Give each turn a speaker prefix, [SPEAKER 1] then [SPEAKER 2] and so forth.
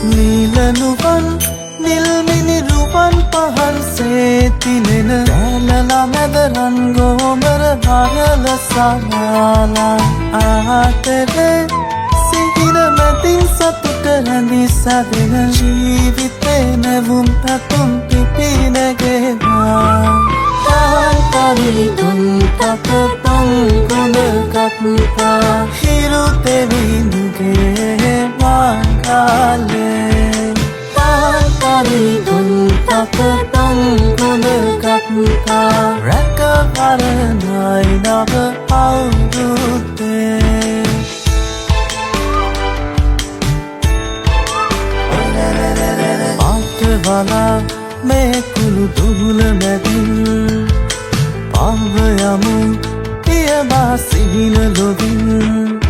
[SPEAKER 1] නීලනුවන් නිල්මිනි රුවන් පහන් සේතිනෙන රැලලා මැදරන් ගෝමර හයල සමාලා ආතරේ සිහින මැතින් සතුට රැඳි සදෙන ජීවිතේ නැවුම් පැතුම් පිපිනගේවා තාන්තරි දුන් තක පංගොන කත්තා හිරු තෙවිඳුගේ මාංකාලේ තාන්තරි දුන් තක පංගොන කත්තා රැකවරණයි නව අවුරුද්දේ ආටවලා මේ කුළු දුහුල මැදින් පාව යමු පියවා සිහින ලොවින්